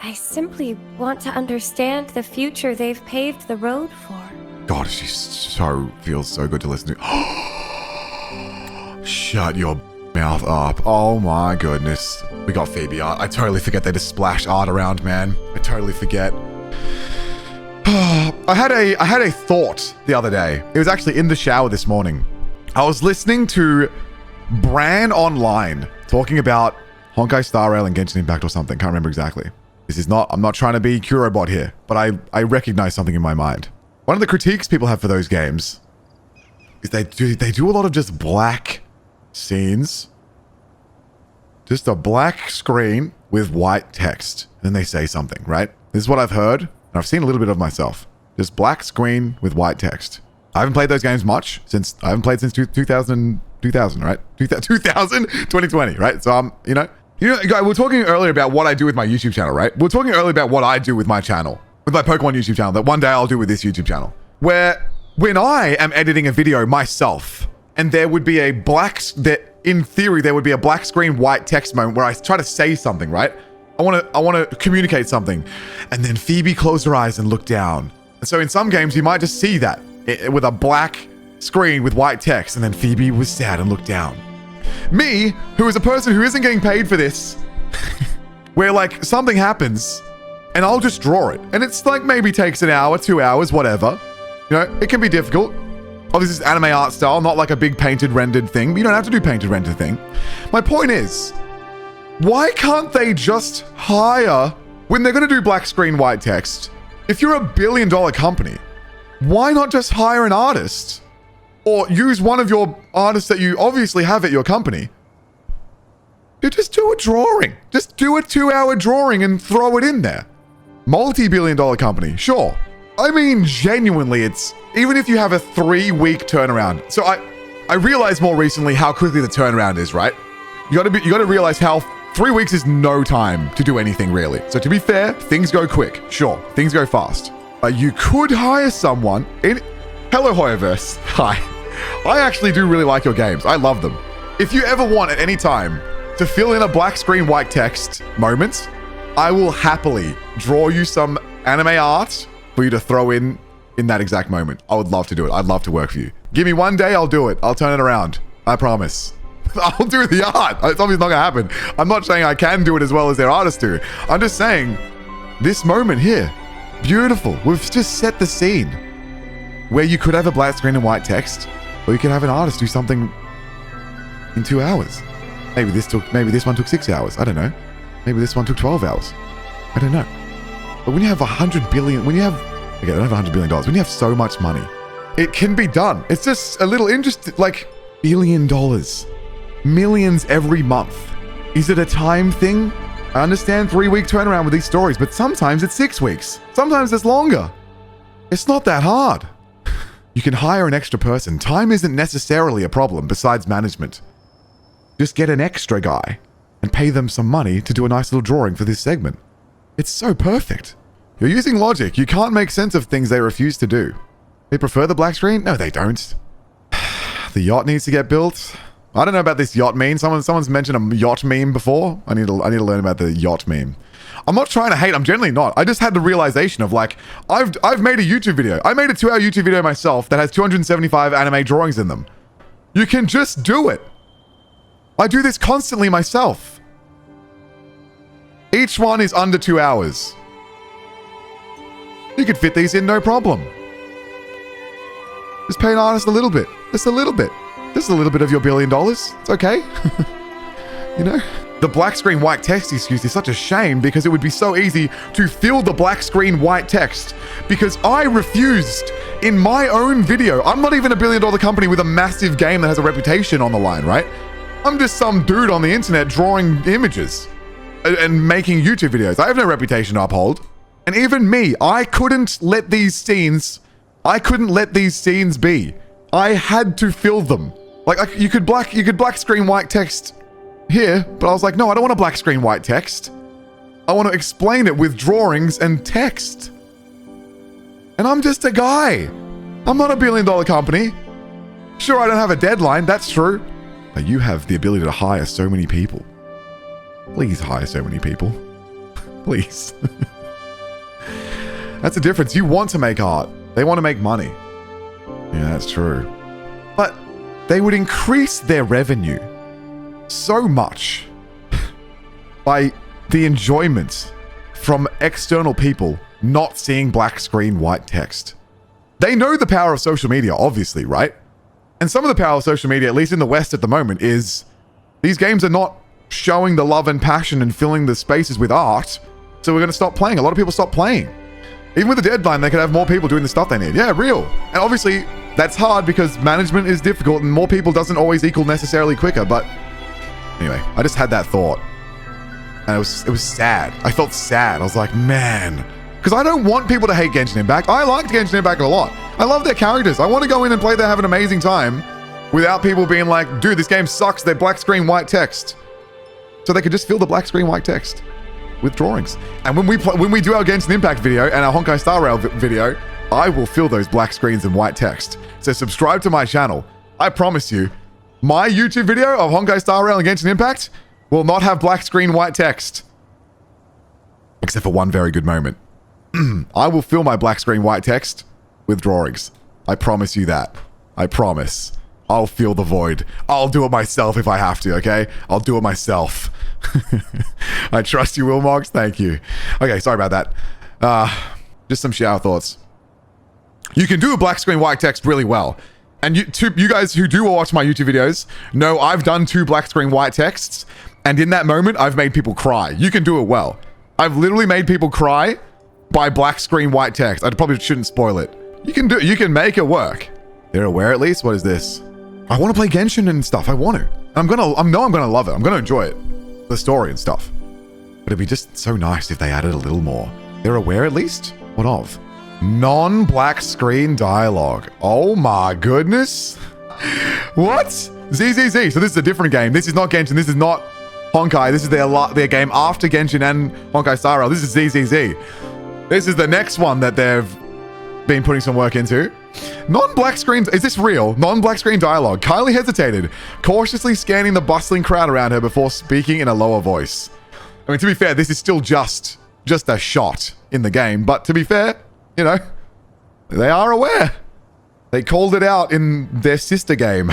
I simply want to understand the future they've paved the road for. God, she feels so good to listen to. Shut your mouth up. Oh my goodness. We got Phoebe art. I totally forget they just splash art around, man. I totally forget. I had a thought the other day. It was actually in the shower this morning. I was listening to Bran Online talking about Honkai Star Rail and Genshin Impact or something. Can't remember exactly. I'm not trying to be Kurobot here, but I recognize something in my mind. One of the critiques people have for those games is they do a lot of just black scenes. Just a black screen with white text. And then they say something, right? This is what I've heard, and I've seen a little bit of myself. Just black screen with white text. I haven't played those games much since 2000, right? 2020, right? So guys, we were talking earlier about what I do with my YouTube channel, right? We were talking earlier about what I do with my channel, with my Pokemon YouTube channel, that one day I'll do with this YouTube channel. Where when I am editing a video myself, and there would be in theory, there would be a black screen, white text moment where I try to say something, right? I want to communicate something. And then Phoebe closed her eyes and looked down. And so in some games, you might just see that with a black screen with white text, and then Phoebe was sad and looked down. Me, who is a person who isn't getting paid for this, where like something happens and I'll just draw it. And it's like maybe takes an hour, 2 hours, whatever. You know, it can be difficult. Obviously, it's anime art style, not like a big painted rendered thing. But you don't have to do painted rendered thing. My point is, why can't they just hire, when they're going to do black screen, white text, if you're $1 billion company, why not just hire an artist? Or use one of your artists that you obviously have at your company to just do a drawing. Just do a 2-hour drawing and throw it in there. Multi-billion-dollar company, sure. I mean, genuinely, it's, even if you have a 3-week turnaround. So I realized more recently how quickly the turnaround is, right? You gotta realize how 3 weeks is no time to do anything really. So to be fair, things go quick. Sure, things go fast. But you could hire someone in... Hello, Hoyoverse. Hi. I actually do really like your games. I love them. If you ever want at any time to fill in a black screen, white text moment, I will happily draw you some anime art for you to throw in that exact moment. I would love to do it. I'd love to work for you. Give me one day, I'll do it. I'll turn it around. I promise. I'll do the art. It's obviously not gonna happen. I'm not saying I can do it as well as their artists do. I'm just saying this moment here, beautiful. We've just set the scene where you could have a black screen and white text, or you could have an artist do something in 2 hours. Maybe this one took 6 hours. I don't know. Maybe this one took 12 hours. I don't know. But when you have 100 billion, okay, I don't have $100 billion. When you have so much money, it can be done. It's just a little interesting, like $1 billion, millions every month. Is it a time thing? I understand 3-week turnaround with these stories, but sometimes it's 6 weeks. Sometimes it's longer. It's not that hard. You can hire an extra person. Time isn't necessarily a problem besides management. Just get an extra guy and pay them some money to do a nice little drawing for this segment. It's so perfect. You're using logic. You can't make sense of things they refuse to do. They prefer the black screen? No, they don't. The yacht needs to get built. I don't know about this yacht meme. Someone's mentioned a yacht meme before. I need to learn about the yacht meme. I'm not trying to hate. I'm generally not. I just had the realization of like, I've made a YouTube video. I made a 2-hour YouTube video myself that has 275 anime drawings in them. You can just do it. I do this constantly myself. Each one is under 2 hours. You could fit these in no problem. Just pay an artist a little bit. Just a little bit. Just a little bit of your $1 billion. It's okay. You know? The black screen white text excuse is such a shame because it would be so easy to fill the black screen white text because I refused in my own video. I'm not even a $1 billion company with a massive game that has a reputation on the line, right? I'm just some dude on the internet drawing images and making YouTube videos. I have no reputation to uphold. And even me, I couldn't let these scenes be. I had to fill them. Like you could black screen white text here, but I was like, no, I don't want a black screen white text. I want to explain it with drawings and text. And I'm just a guy. I'm not a $1 billion company. Sure, I don't have a deadline, that's true. But you have the ability to hire so many people. Please hire so many people. Please. That's the difference. You want to make art. They want to make money. Yeah, that's true. But they would increase their revenue so much by the enjoyment from external people not seeing black screen white text. They know the power of social media, obviously, right? And some of the power of social media, at least in the West at the moment, is these games are not showing the love and passion and filling the spaces with art, so we're going to stop playing. A lot of people stop playing. Even with the deadline, they could have more people doing the stuff they need. Yeah, real. And obviously, that's hard because management is difficult and more people doesn't always equal necessarily quicker. But anyway, I just had that thought. And it was sad. I felt sad. I was like, man. Because I don't want people to hate Genshin Impact. I liked Genshin Impact a lot. I love their characters. I want to go in and play there, have an amazing time without people being like, dude, this game sucks. They're black screen white text. So they could just fill the black screen white text with drawings. And when we do our Genshin Impact video and our Honkai Star Rail video, I will fill those black screens in white text. So subscribe to my channel. I promise you, my YouTube video of Honkai Star Rail and Genshin Impact will not have black screen white text. Except for one very good moment. I will fill my black screen white text with drawings. I promise you that. I promise. I'll fill the void. I'll do it myself if I have to, okay? I'll do it myself. I trust you, Wilmox. Thank you. Okay, sorry about that. Just some shower thoughts. You can do a black screen white text really well. And you guys who do watch my YouTube videos know I've done 2 black screen white texts, and in that moment, I've made people cry. You can do it well. I've literally made people cry by black screen white text. I probably shouldn't spoil it. You can make it work. They're aware at least? What is this? I want to play Genshin and stuff. I want to. I know I'm gonna love it. I'm gonna enjoy it. The story and stuff. But it'd be just so nice if they added a little more. They're aware at least? What of? Non-black screen dialogue. Oh my goodness. What? ZZZ. So this is a different game. This is not Genshin. This is not Honkai. This is their game after Genshin and Honkai Star Rail. This is ZZZ. This is the next one that they've been putting some work into. Non-black screen... Is this real? Non-black screen dialogue. Kylie hesitated, cautiously scanning the bustling crowd around her before speaking in a lower voice. I mean, to be fair, this is still just a shot in the game. But to be fair, you know, they are aware. They called it out in their sister game.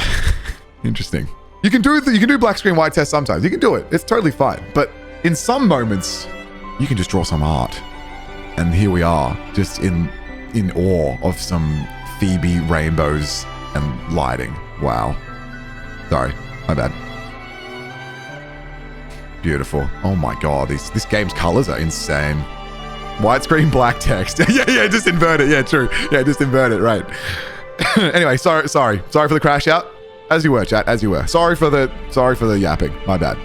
Interesting. You can do black screen white test sometimes. You can do it. It's totally fine. But in some moments, you can just draw some art. And here we are, just in awe of some Phoebe rainbows and lighting. Wow. Sorry, my bad. Beautiful. Oh my god, this game's colors are insane. Widescreen black text. yeah, just invert it. Yeah, true. Yeah, just invert it, right. Anyway, sorry for the crash out. As you were, chat, as you were. Sorry for the yapping. My bad.